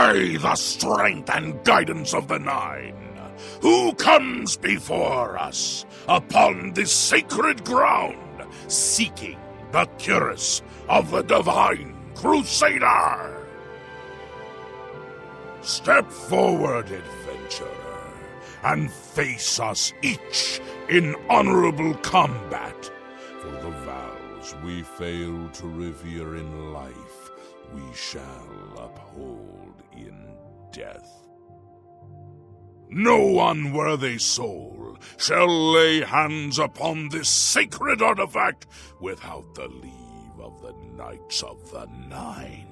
By the strength and guidance of the Nine, who comes before us upon this sacred ground, seeking the cuirass of the Divine Crusader? Step forward, adventurer, and face us each in honorable combat. For the vows we fail to revere in life, we shall uphold in death. No unworthy soul shall lay hands upon this sacred artifact without the leave of the Knights of the Nine.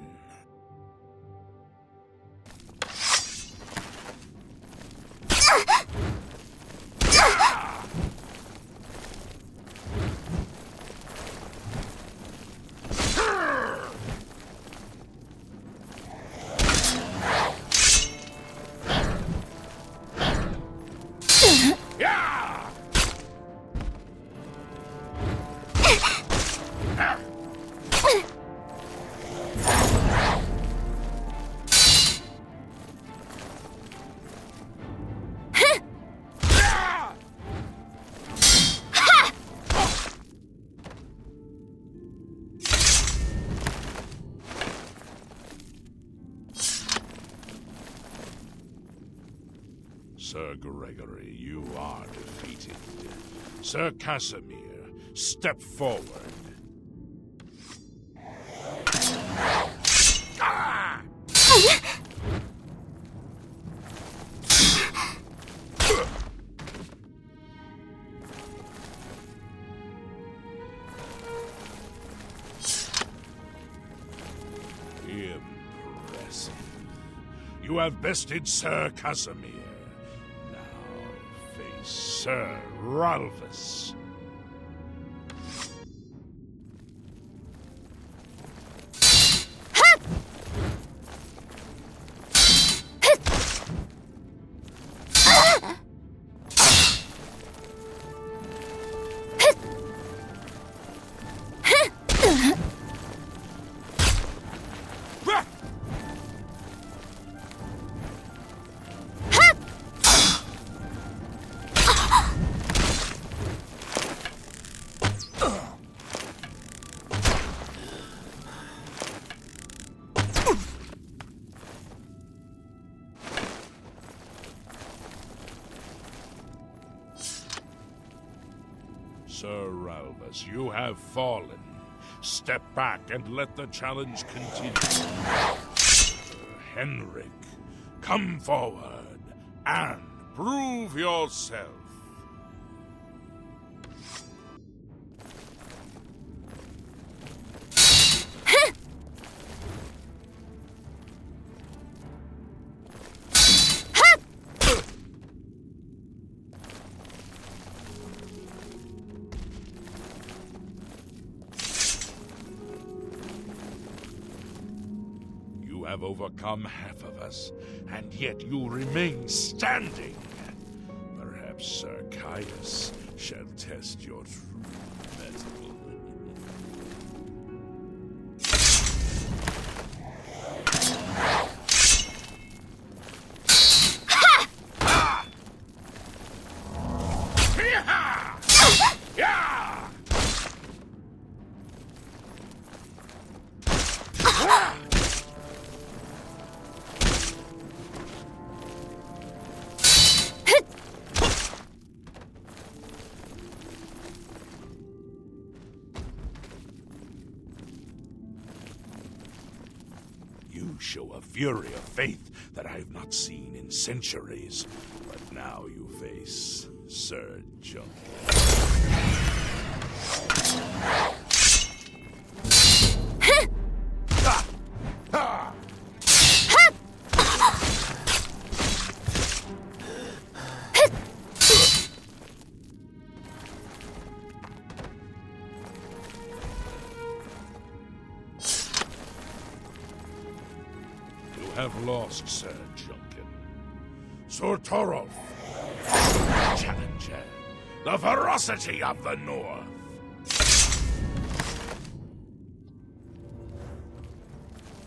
Sir Gregory, you are defeated. Sir Casimir, step forward. Ah! Impressive. You have bested Sir Casimir. Sir Ralphus. Sir Ralphus, you have fallen. Step back and let the challenge continue. Henrik, come forward and prove yourself. Have overcome half of us, and yet you remain standing. Perhaps Sir Caius shall test your true mettle. You show a fury of faith that I have not seen in centuries. But now you face Sir Junkie. Have lost, Sir Junkin. Sir Torolf, challenger, the ferocity of the North.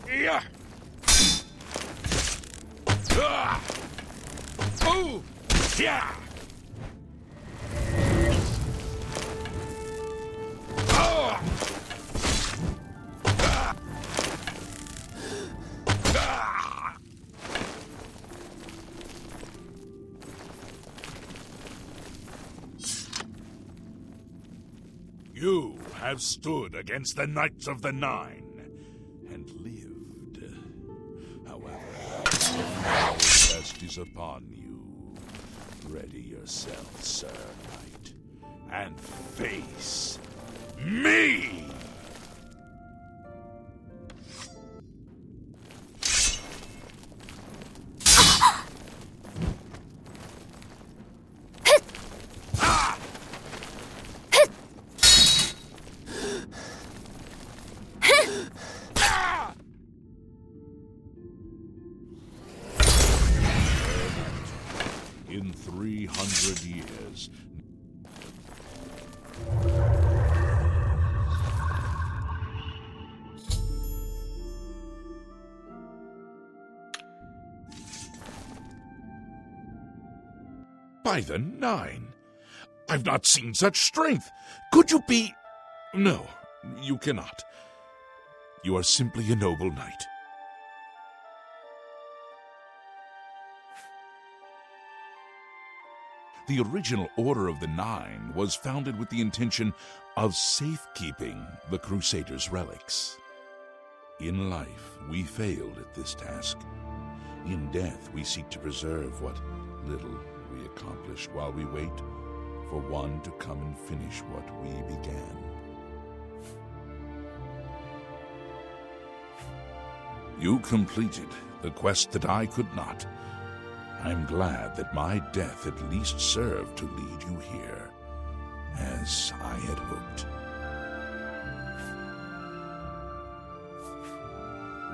Yeah. Oh! Yeah! You have stood against the Knights of the Nine and lived. However, now the test is upon you. Ready yourself, Sir Knight, and face me! In 300 years. By the Nine! I've not seen such strength! Could you be... No, you cannot. You are simply a noble knight. The original Order of the Nine was founded with the intention of safekeeping the Crusaders' relics. In life, we failed at this task. In death, we seek to preserve what little we accomplished while we wait for one to come and finish what we began. You completed the quest that I could not. I'm glad that my death at least served to lead you here, as I had hoped.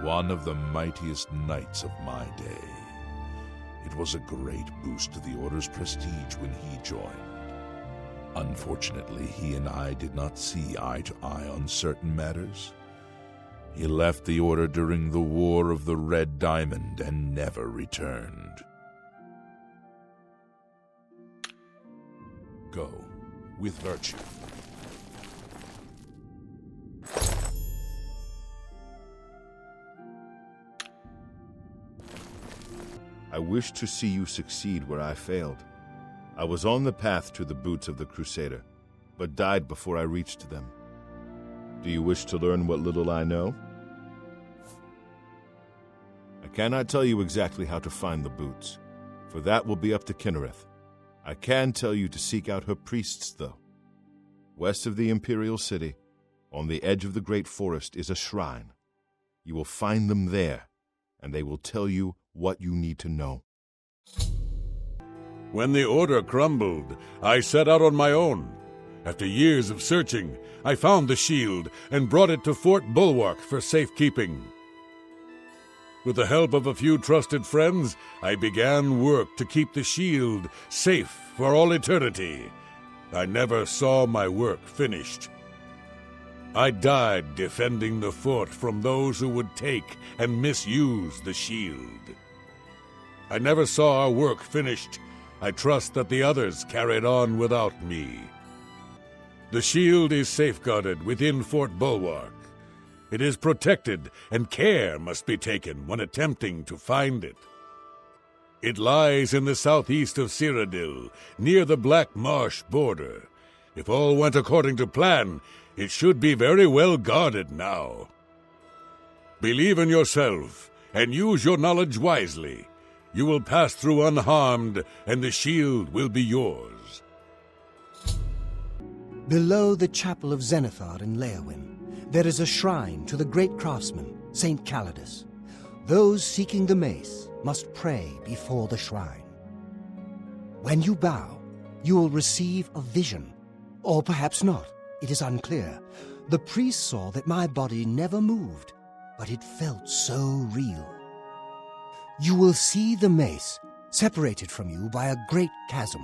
One of the mightiest knights of my day. It was a great boost to the Order's prestige when he joined. Unfortunately, he and I did not see eye to eye on certain matters. He left the Order during the War of the Red Diamond and never returned. Go with virtue. I wish to see you succeed where I failed. I was on the path to the boots of the Crusader, but died before I reached them. Do you wish to learn what little I know? I cannot tell you exactly how to find the boots, for that will be up to Kinnereth. I can tell you to seek out her priests, though. West of the Imperial City, on the edge of the great forest, is a shrine. You will find them there, and they will tell you what you need to know. When the Order crumbled, I set out on my own. After years of searching, I found the shield and brought it to Fort Bulwark for safekeeping. With the help of a few trusted friends, I began work to keep the shield safe for all eternity. I never saw my work finished. I died defending the fort from those who would take and misuse the shield. I never saw our work finished. I trust that the others carried on without me. The shield is safeguarded within Fort Bulwark. It is protected, and care must be taken when attempting to find it. It lies in the southeast of Cyrodiil, near the Black Marsh border. If all went according to plan, it should be very well guarded now. Believe in yourself, and use your knowledge wisely. You will pass through unharmed, and the shield will be yours. Below the chapel of Zenithar in Leowyn, there is a shrine to the great craftsman, Saint Calidus. Those seeking the mace must pray before the shrine. When you bow, you will receive a vision. Or perhaps not, it is unclear. The priest saw that my body never moved, but it felt so real. You will see the mace, separated from you by a great chasm.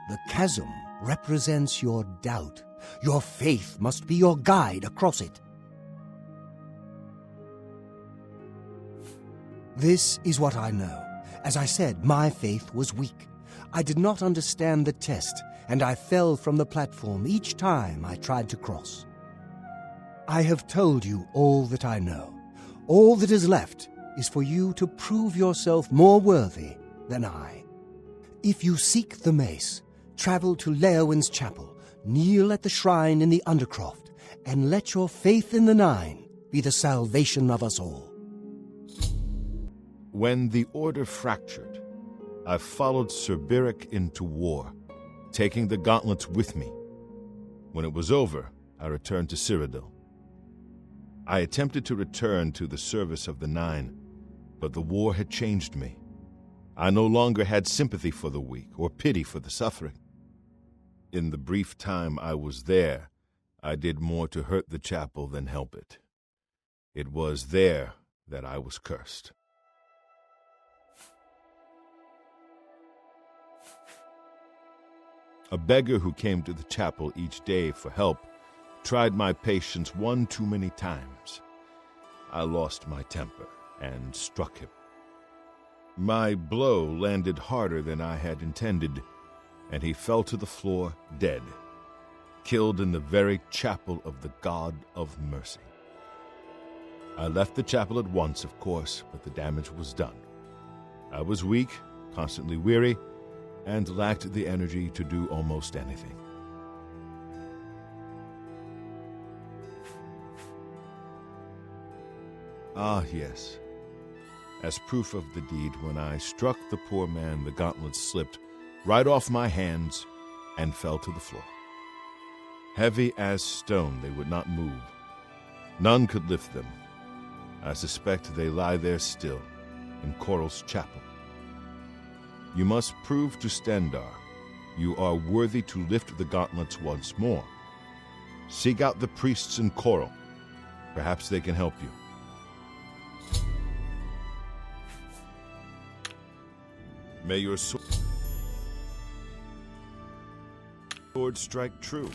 The chasm represents your doubt. Your faith must be your guide across it. This is what I know, As I said, my faith was weak. I did not understand the test, and I fell from the platform each time I tried to cross. I have told you all that I know. All that is left is for you to prove yourself more worthy than I. If you seek the mace, travel to Leowin's chapel, kneel at the shrine in the Undercroft, and let your faith in the Nine be the salvation of us all. When the Order fractured, I followed Sir Beric into war, taking the gauntlets with me. When it was over, I returned to Cyrodiil. I attempted to return to the service of the Nine, but the war had changed me. I no longer had sympathy for the weak or pity for the suffering. In the brief time I was there, I did more to hurt the chapel than help it. It was there that I was cursed. A beggar who came to the chapel each day for help tried my patience one too many times. I lost my temper and struck him. My blow landed harder than I had intended, and he fell to the floor dead, killed in the very chapel of the God of Mercy. I left the chapel at once, of course, but the damage was done. I was weak, constantly weary, and lacked the energy to do almost anything. Ah, yes. As proof of the deed, when I struck the poor man, the gauntlets slipped right off my hands and fell to the floor. Heavy as stone, they would not move. None could lift them. I suspect they lie there still, in Coral's chapel. You must prove to Stendarr you are worthy to lift the gauntlets once more. Seek out the priests in Coral. Perhaps they can help you. May your sword strike true.